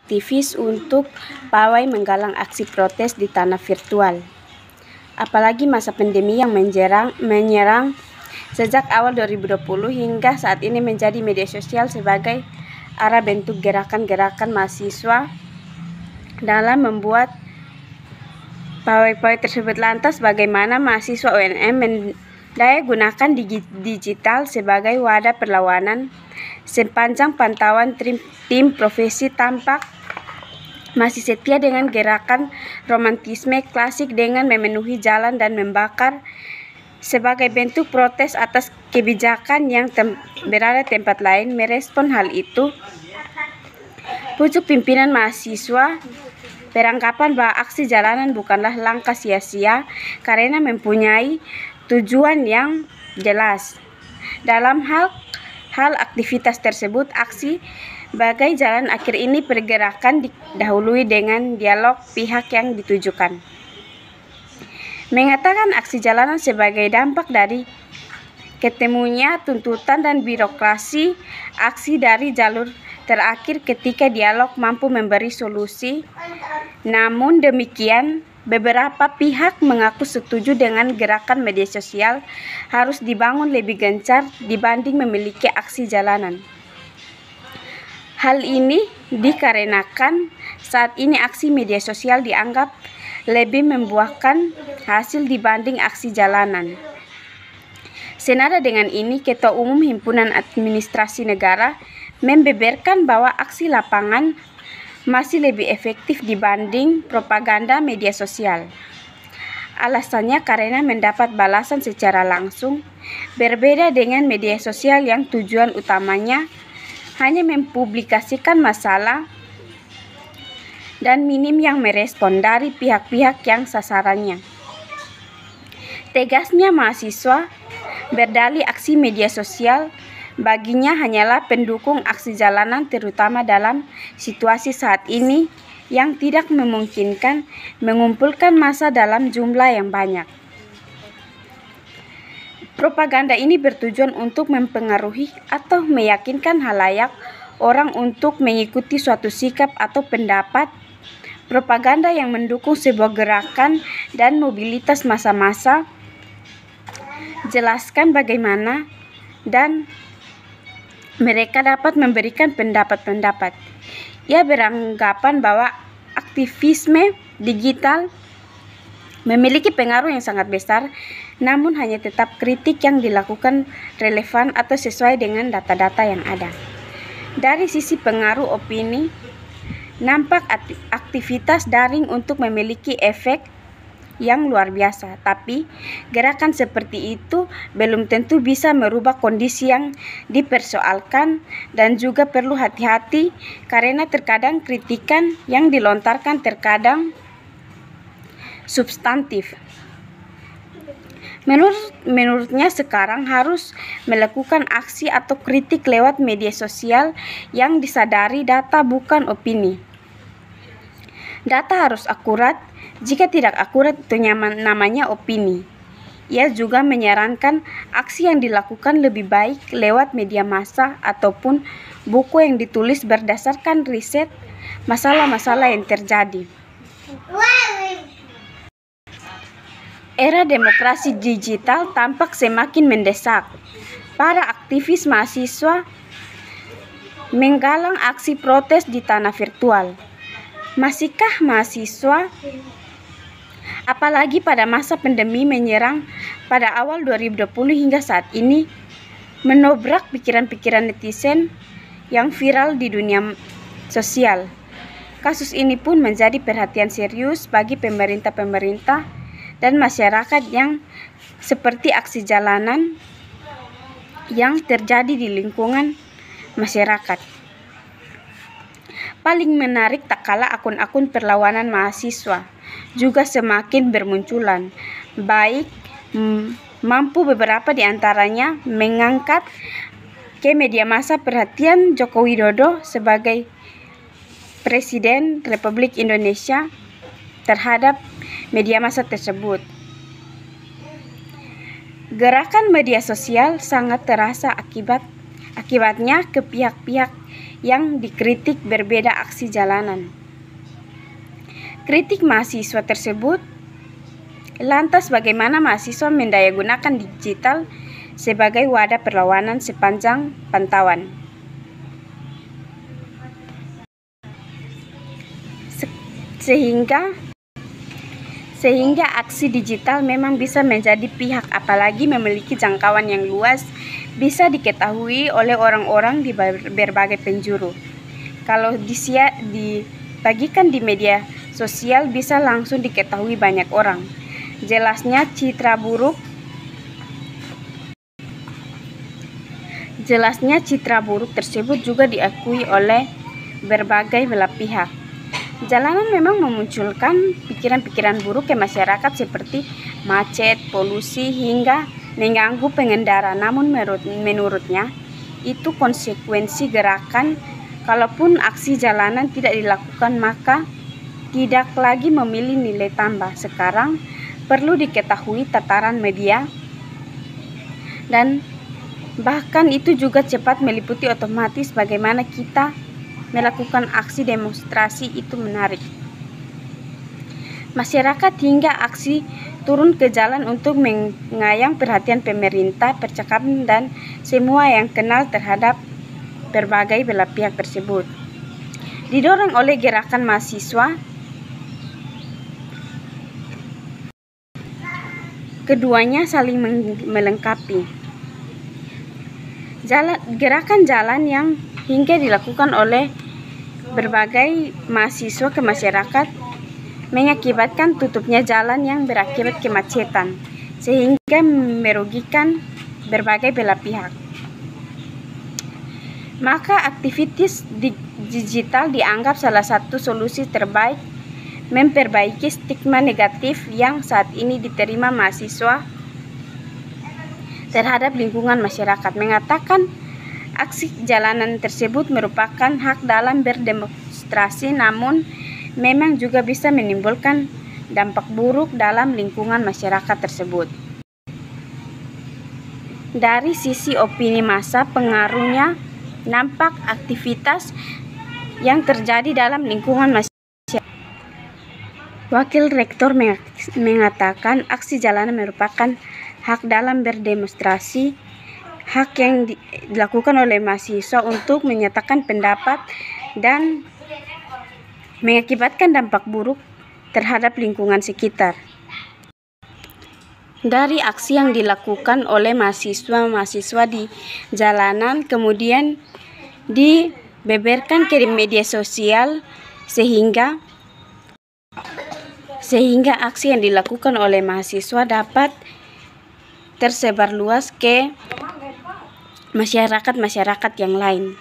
aktivis untuk pawai menggalang aksi protes di tanah virtual. Apalagi masa pandemi yang menyerang sejak awal 2020 hingga saat ini menjadi media sosial sebagai arah bentuk gerakan-gerakan mahasiswa dalam membuat pawai-pawai tersebut. Lantas bagaimana mahasiswa UNM mendaya gunakan digital sebagai wadah perlawanan? Sepanjang pantauan tim profesi tampak masih setia dengan gerakan romantisme klasik dengan memenuhi jalan dan membakar sebagai bentuk protes atas kebijakan yang berada tempat lain. Merespon hal itu, pucuk pimpinan mahasiswa beranggapan bahwa aksi jalanan bukanlah langkah sia-sia karena mempunyai tujuan yang jelas. Dalam hal aktivitas tersebut, aksi bagai jalan akhir ini pergerakan didahului dengan dialog pihak yang ditujukan. Mengatakan aksi jalanan sebagai dampak dari ketemunya tuntutan dan birokrasi, aksi dari jalur terakhir ketika dialog mampu memberi solusi. Namun demikian, beberapa pihak mengaku setuju dengan gerakan media sosial harus dibangun lebih gencar dibanding memiliki aksi jalanan. Hal ini dikarenakan saat ini aksi media sosial dianggap lebih membuahkan hasil dibanding aksi jalanan. Senada dengan ini, Ketua Umum Himpunan Administrasi Negara membeberkan bahwa aksi lapangan masih lebih efektif dibanding propaganda media sosial. Alasannya karena mendapat balasan secara langsung, berbeda dengan media sosial yang tujuan utamanya hanya mempublikasikan masalah dan minim yang merespon dari pihak-pihak yang sasarannya. Tegasnya mahasiswa berdalih aksi media sosial baginya hanyalah pendukung aksi jalanan, terutama dalam situasi saat ini yang tidak memungkinkan mengumpulkan massa dalam jumlah yang banyak. Propaganda ini bertujuan untuk mempengaruhi atau meyakinkan halayak orang untuk mengikuti suatu sikap atau pendapat. Propaganda yang mendukung sebuah gerakan dan mobilitas massa-massa. Jelaskan bagaimana dan mereka dapat memberikan pendapat-pendapat. Ia beranggapan bahwa aktivisme digital memiliki pengaruh yang sangat besar, namun hanya tetap kritik yang dilakukan relevan atau sesuai dengan data-data yang ada. Dari sisi pengaruh opini, nampak aktivitas daring untuk memiliki efek yang luar biasa, tapi gerakan seperti itu belum tentu bisa merubah kondisi yang dipersoalkan dan juga perlu hati-hati karena terkadang kritikan yang dilontarkan terkadang substantif. Menurutnya sekarang harus melakukan aksi atau kritik lewat media sosial yang disadari data bukan opini. Data harus akurat, jika tidak akurat itu namanya opini. Ia juga menyarankan aksi yang dilakukan lebih baik lewat media massa ataupun buku yang ditulis berdasarkan riset masalah-masalah yang terjadi. Era demokrasi digital tampak semakin mendesak. Para aktivis mahasiswa menggalang aksi protes di tanah virtual. Masihkah mahasiswa, apalagi pada masa pandemi menyerang pada awal 2020 hingga saat ini, menobrak pikiran-pikiran netizen yang viral di dunia sosial? Kasus ini pun menjadi perhatian serius bagi pemerintah dan masyarakat yang seperti aksi jalanan yang terjadi di lingkungan masyarakat. Paling menarik tak kalah akun-akun perlawanan mahasiswa juga semakin bermunculan. Baik mampu beberapa di antaranya mengangkat ke media massa perhatian Joko Widodo sebagai Presiden Republik Indonesia terhadap media massa tersebut. Gerakan media sosial sangat terasa akibatnya ke pihak-pihak yang dikritik berbeda aksi jalanan. Kritik mahasiswa tersebut, lantas bagaimana mahasiswa mendayagunakan digital sebagai wadah perlawanan sepanjang pantauan. Sehingga aksi digital memang bisa menjadi pihak, apalagi memiliki jangkauan yang luas, bisa diketahui oleh orang-orang di berbagai penjuru. Kalau dibagikan di media sosial bisa langsung diketahui banyak orang. Jelasnya citra buruk tersebut juga diakui oleh berbagai belah pihak. Jalanan memang memunculkan pikiran-pikiran buruk ke masyarakat seperti macet, polusi, hingga mengganggu pengendara. Namun menurutnya itu konsekuensi gerakan. Kalaupun aksi jalanan tidak dilakukan, maka tidak lagi memilih nilai tambah. Sekarang perlu diketahui tataran media, dan bahkan itu juga cepat meliputi otomatis bagaimana kita melakukan aksi demonstrasi. Itu menarik. Masyarakat hingga aksi turun ke jalan untuk mengayang perhatian pemerintah, percakapan, dan semua yang kenal terhadap berbagai belah pihak tersebut. Didorong oleh gerakan mahasiswa, keduanya saling melengkapi. Gerakan jalan yang hingga dilakukan oleh berbagai mahasiswa ke masyarakat mengakibatkan tutupnya jalan yang berakibat kemacetan, sehingga merugikan berbagai belah pihak. Maka aktivitas digital dianggap salah satu solusi terbaik memperbaiki stigma negatif yang saat ini diterima mahasiswa terhadap lingkungan masyarakat. Mengatakan aksi jalanan tersebut merupakan hak dalam berdemonstrasi, namun memang juga bisa menimbulkan dampak buruk dalam lingkungan masyarakat tersebut. Dari sisi opini massa, pengaruhnya nampak aktivitas yang terjadi dalam lingkungan masyarakat. Wakil Rektor mengatakan aksi jalanan merupakan hak dalam berdemonstrasi, hak yang dilakukan oleh mahasiswa untuk menyatakan pendapat dan mengakibatkan dampak buruk terhadap lingkungan sekitar. Dari aksi yang dilakukan oleh mahasiswa di jalanan kemudian dibeberkan ke media sosial, sehingga aksi yang dilakukan oleh mahasiswa dapat tersebar luas ke masyarakat yang lain.